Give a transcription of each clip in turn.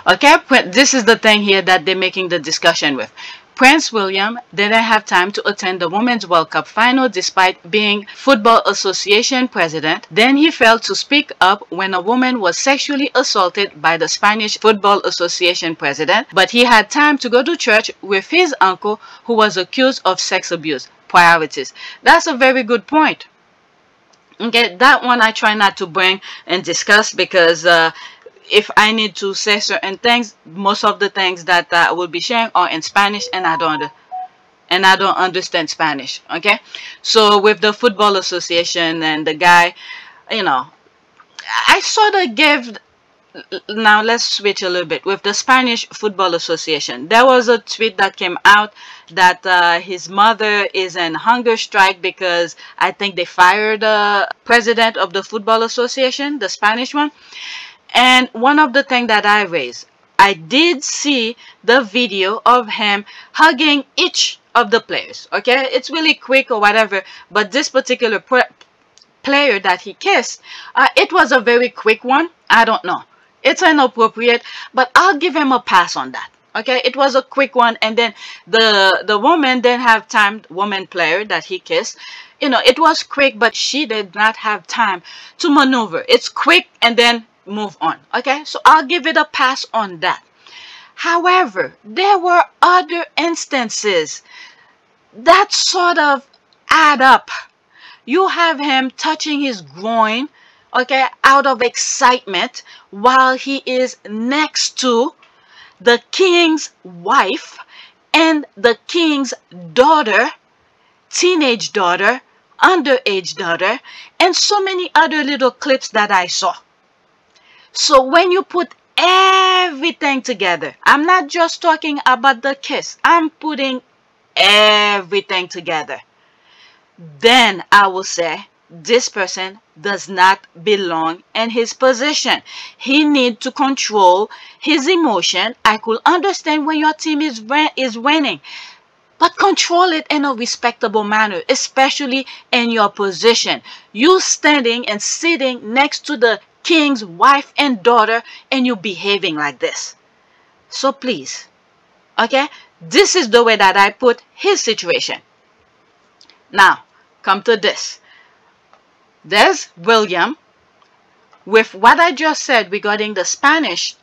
Okay, this is the thing here that they're making the discussion with. Prince William didn't have time to attend the Women's World Cup final despite being Football Association president. Then he failed to speak up when a woman was sexually assaulted by the Spanish Football Association president, but he had time to go to church with his uncle who was accused of sex abuse. Priorities. That's a very good point. Okay, that one I try not to bring and discuss because if I need to say certain things, most of the things that I will be sharing are in Spanish, and I don't understand Spanish. Okay, so with the Football Association and the guy, you know, I sort of gave. Now let's switch a little bit with the Spanish Football Association. There was a tweet that came out that his mother is in hunger strike because I think they fired the president of the Football Association, the Spanish one. And one of the things that I raised, I did see the video of him hugging each of the players. Okay, it's really quick or whatever, but this particular player that he kissed, it was a very quick one. I don't know. It's inappropriate, but I'll give him a pass on that. Okay, it was a quick one, and then the woman didn't have time. Woman player that he kissed, you know, it was quick, but she did not have time to maneuver. It's quick and then move on. Okay, so I'll give it a pass on that. However, there were other instances that sort of add up. You have him touching his groin, okay, out of excitement while he is next to the king's wife and the king's daughter, teenage daughter, underage daughter, and so many other little clips that I saw. So when you put everything together, I'm not just talking about the kiss, I'm putting everything together, then I will say this person does not belong in his position. He needs to control his emotion. I could understand when your team is winning, but control it in a respectable manner, especially in your position. You standing and sitting next to the king's wife and daughter, and you behaving like this. So please, okay, this is the way that I put his situation. Now, come to this. There's William. With what I just said regarding the Spanish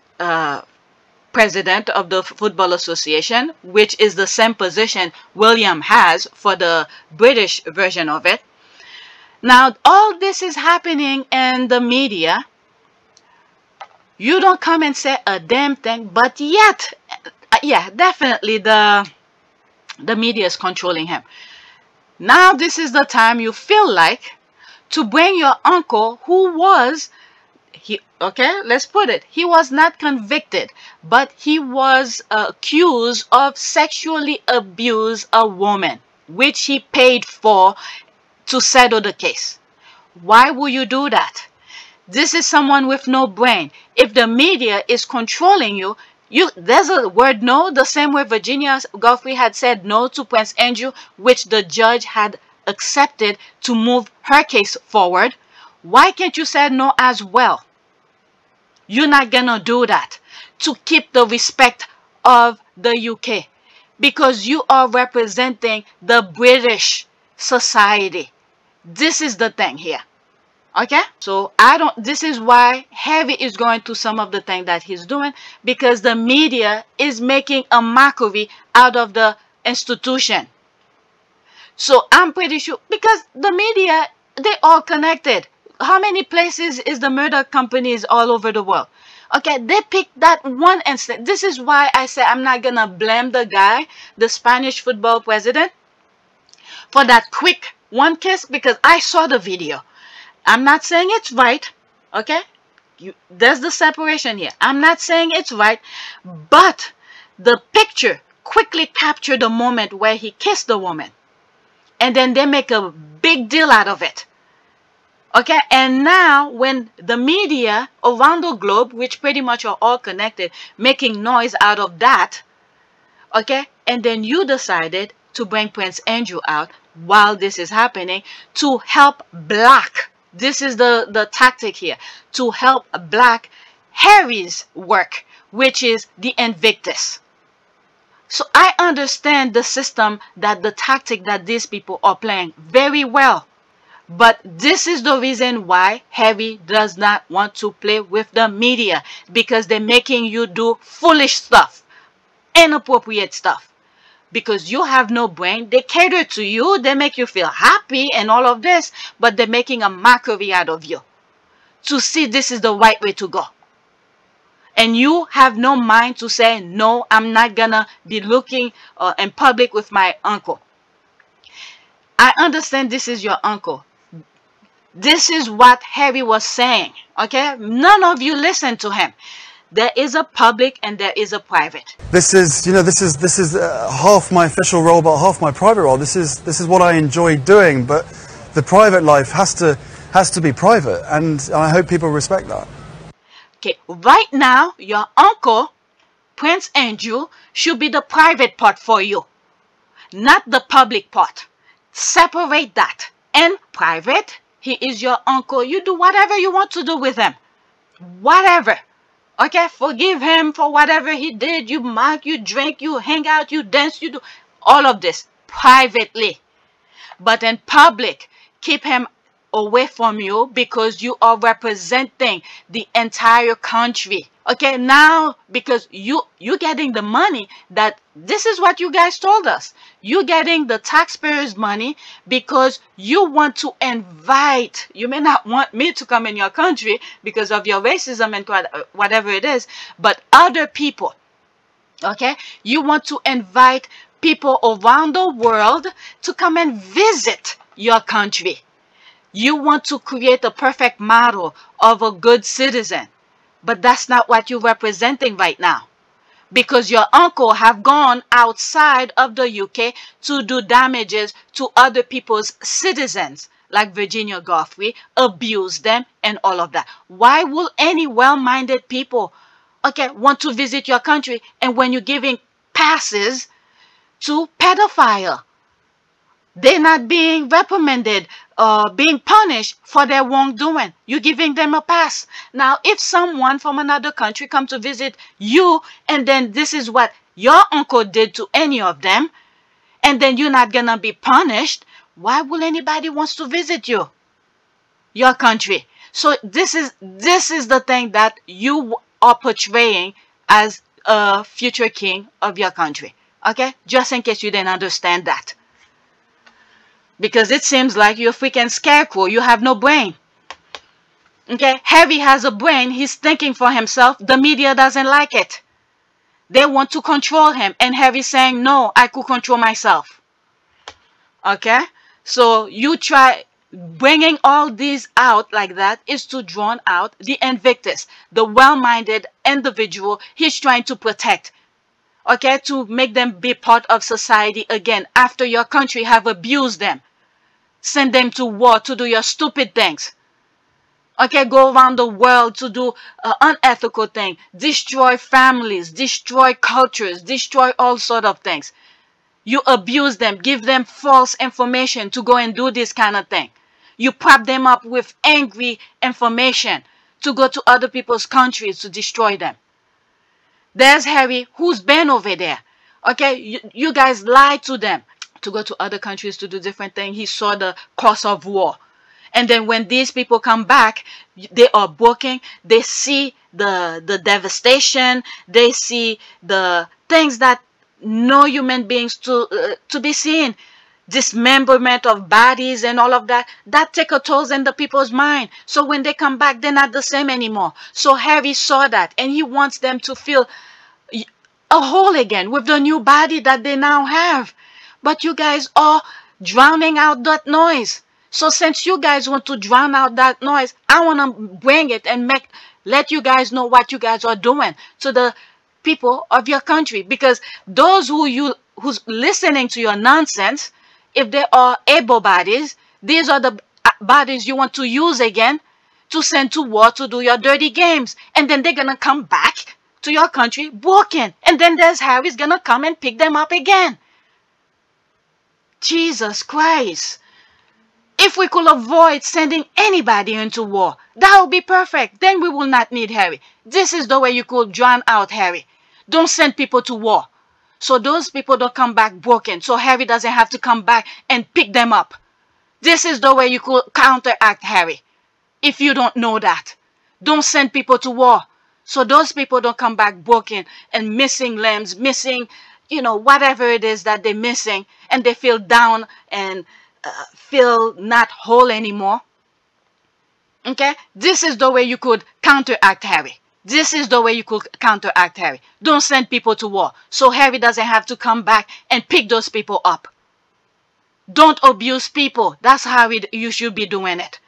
president of the Football Association, which is the same position William has for the British version of it. Now, all this is happening in the media. You don't come and say a damn thing, but yet, yeah, definitely the media is controlling him. Now, this is the time you feel like to bring your uncle who was, okay, let's put it, he was not convicted, but he was accused of sexually abuse a woman, which he paid for to settle the case. Why would you do that? This is someone with no brain. If the media is controlling you, there's a word no, the same way Virginia Giuffre had said no to Prince Andrew, which the judge had accepted to move her case forward. Why can't you say no as well? You're not gonna do that to keep the respect of the UK, because you are representing the British society. This is the thing here. Okay, so this is why Harry is going to some of the things that he's doing, because the media is making a mockery out of the institution. So I'm pretty sure, because the media, they all connected. How many places is the murder companies all over the world? Okay, they picked that one instance. This is why I say I'm not gonna blame the guy, the Spanish football president, for that quick one kiss, because I saw the video. I'm not saying it's right, okay? There's the separation here. I'm not saying it's right, but the picture quickly captured the moment where he kissed the woman. And then they make a big deal out of it. Okay, and now when the media around the globe, which pretty much are all connected, making noise out of that, okay, and then you decided to bring Prince Andrew out while this is happening to help block. This is the tactic here, to help block Harry's work which is the Invictus. So I understand the system, that the tactic that these people are playing very well. But this is the reason why Harry does not want to play with the media, because they're making you do foolish stuff, inappropriate stuff. Because you have no brain, they cater to you, they make you feel happy and all of this, but they're making a mockery out of you to see this is the right way to go. And you have no mind to say, no, I'm not gonna be looking in public with my uncle. I understand this is your uncle. This is what Harry was saying, okay? None of you listen to him. There is a public and there is a private. This is, you know, this is half my official role, but half my private role. This is what I enjoy doing, but the private life has to be private, and I hope people respect that. Okay, right now, your uncle, Prince Andrew, should be the private part for you, not the public part. Separate that. And private, he is your uncle. You do whatever you want to do with him. Whatever. Okay, forgive him for whatever he did. You mock, you drink, you hang out, you dance, you do all of this privately. But in public, keep him away from you, because you are representing the entire country. Okay, now because you're getting the money, that this is what you guys told us. You're getting the taxpayers' money because you want to invite. You may not want me to come in your country because of your racism and whatever it is, but other people. Okay, you want to invite people around the world to come and visit your country. You want to create a perfect model of a good citizen. But that's not what you're representing right now. Because your uncle have gone outside of the UK to do damages to other people's citizens, like Virginia Giuffre, abuse them and all of that. Why will any well-minded people, okay, want to visit your country, and when you're giving passes to pedophile, they're not being reprimanded, being punished for their wrongdoing? You're giving them a pass. Now, if someone from another country comes to visit you, and then this is what your uncle did to any of them, and then you're not gonna be punished, why will anybody wants to visit you, your country? So this is the thing that you are portraying as a future king of your country. Okay, just in case you didn't understand that. Because it seems like you're a freaking scarecrow. You have no brain. Okay? Harry has a brain. He's thinking for himself. The media doesn't like it. They want to control him. And Harry's saying, no, I could control myself. Okay? So you try bringing all these out like that is to drown out the Invictus, the well-minded individual he's trying to protect. Okay? To make them be part of society again after your country have abused them. Send them to war to do your stupid things. Okay, go around the world to do unethical things. Destroy families, destroy cultures, destroy all sort of things. You abuse them, give them false information to go and do this kind of thing. You prop them up with angry information to go to other people's countries to destroy them. There's Harry, who's been over there. Okay, you guys lied to them to go to other countries to do different things. He saw the cost of war. And then when these people come back, they are broken. They see the devastation. They see the things that no human beings to be seen. Dismemberment of bodies and all of that. That take a toll in the people's mind. So when they come back, they're not the same anymore. So Harry saw that, and he wants them to feel a whole again with the new body that they now have. But you guys are drowning out that noise. So since you guys want to drown out that noise, I want to bring it and let you guys know what you guys are doing to the people of your country. Because those who's listening to your nonsense, if they are able bodies, these are the bodies you want to use again to send to war to do your dirty games. And then they're going to come back to your country broken. And then there's Harry's going to come and pick them up again. Jesus Christ. If we could avoid sending anybody into war, that would be perfect. Then we will not need Harry. This is the way you could drown out Harry. Don't send people to war, so those people don't come back broken, so Harry doesn't have to come back and pick them up. This is the way you could counteract Harry. If you don't know that, don't send people to war, so those people don't come back broken and missing limbs, missing, whatever it is that they're missing, and they feel down and feel not whole anymore. Okay, this is the way you could counteract Harry. This is the way you could counteract Harry. Don't send people to war, so Harry doesn't have to come back and pick those people up. Don't abuse people. That's how you should be doing it.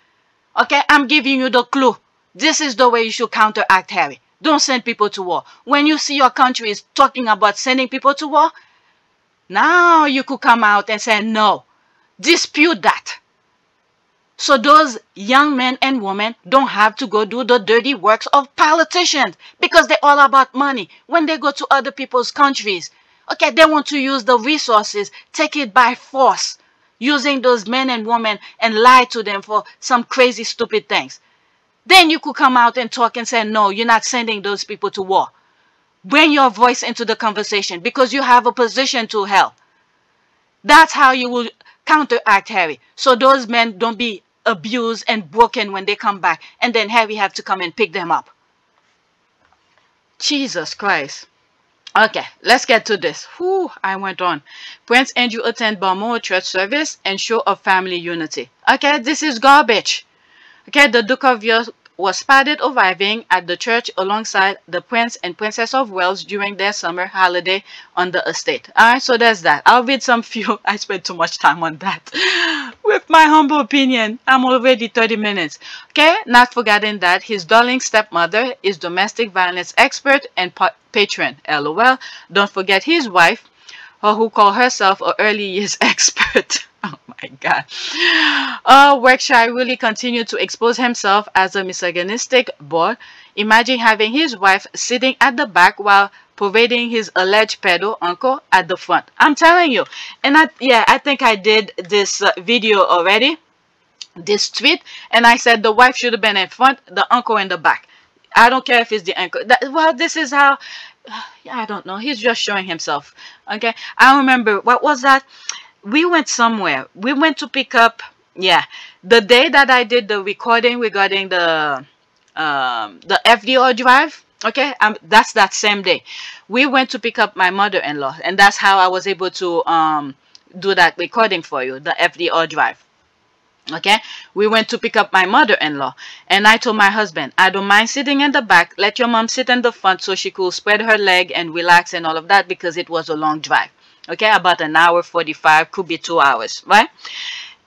Okay, I'm giving you the clue. This is the way you should counteract Harry. Don't send people to war. When you see your country is talking about sending people to war, now you could come out and say no. Dispute that. So those young men and women don't have to go do the dirty works of politicians, because they're all about money. When they go to other people's countries, okay, they want to use the resources, take it by force, using those men and women and lie to them for some crazy, stupid things. Then you could come out and talk and say, no, you're not sending those people to war. Bring your voice into the conversation, because you have a position to help. That's how you will counteract Harry. So those men don't be abused and broken when they come back, and then Harry have to come and pick them up. Jesus Christ. Okay, let's get to this. Whew, I went on. Prince Andrew attend Balmoral church service and show of family unity. Okay, this is garbage. Okay, the Duke of York was spotted arriving at the church alongside the Prince and Princess of Wales during their summer holiday on the estate. Alright, so there's that. I'll read some few. I spent too much time on that. With my humble opinion, I'm already 30 minutes. Okay, not forgetting that his darling stepmother is domestic violence expert and patron. LOL. Don't forget his wife, who called herself an early years expert. Oh my God. Berkshire really continued to expose himself as a misogynistic bore. Imagine having his wife sitting at the back while parading his alleged pedo uncle at the front. I'm telling you. And I think I did this video already, this tweet, and I said the wife should have been in front, the uncle in the back. I don't care if it's the uncle. Well, this is how, I don't know. He's just showing himself. Okay. I remember, what was that? We went somewhere. We went to pick up, the day that I did the recording regarding the FDR drive. Okay, that's that same day. We went to pick up my mother-in-law, and that's how I was able to do that recording for you, the FDR drive. Okay, we went to pick up my mother-in-law, and I told my husband, I don't mind sitting in the back. Let your mom sit in the front so she could spread her leg and relax and all of that, because it was a long drive. Okay, about an hour 45, could be 2 hours, right?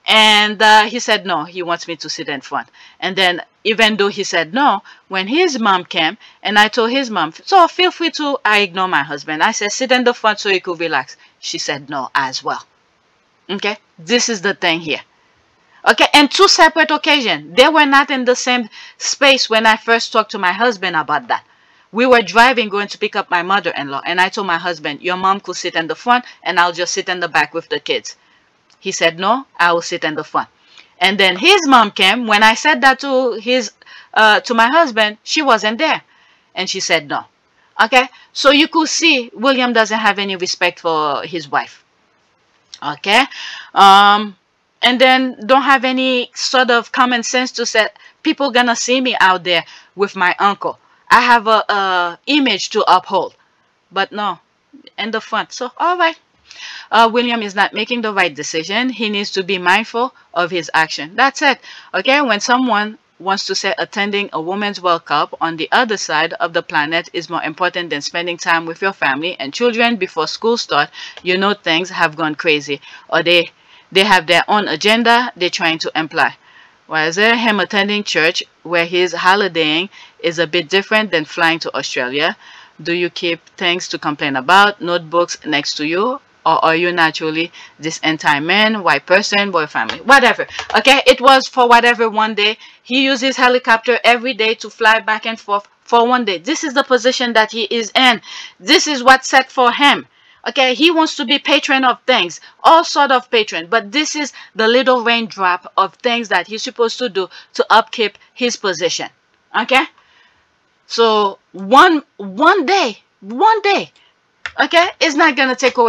And he said no, he wants me to sit in front. And then, even though he said no, when his mom came, and I told his mom, so feel free to, I ignore my husband. I said, sit in the front so you could relax. She said no as well. Okay, this is the thing here. Okay, and two separate occasions. They were not in the same space when I first talked to my husband about that. We were driving, going to pick up my mother-in-law, and I told my husband, your mom could sit in the front, and I'll just sit in the back with the kids. He said, no, I will sit in the front. And then his mom came. When I said that to my husband, she wasn't there. And she said no. Okay, so you could see William doesn't have any respect for his wife. Okay, and then don't have any sort of common sense to say, people gonna see me out there with my uncle. I have a image to uphold. But no, in the front. So, all right. William is not making the right decision. He needs to be mindful of his action. That's it. Okay, when someone wants to say attending a women's World Cup on the other side of the planet is more important than spending time with your family and children before school start, you know things have gone crazy. Or they have their own agenda they're trying to imply. Whereas him attending church where he's holidaying is a bit different than flying to Australia. Do you keep things to complain about, notebooks next to you? Or are you naturally this anti-man, white person, boy family, whatever? Okay, it was for whatever one day. He uses helicopter every day to fly back and forth for one day. This is the position that he is in. This is what's set for him. Okay, he wants to be patron of things, all sort of patron, but this is the little raindrop of things that he's supposed to do to upkeep his position. Okay, so one day, okay, it's not gonna take away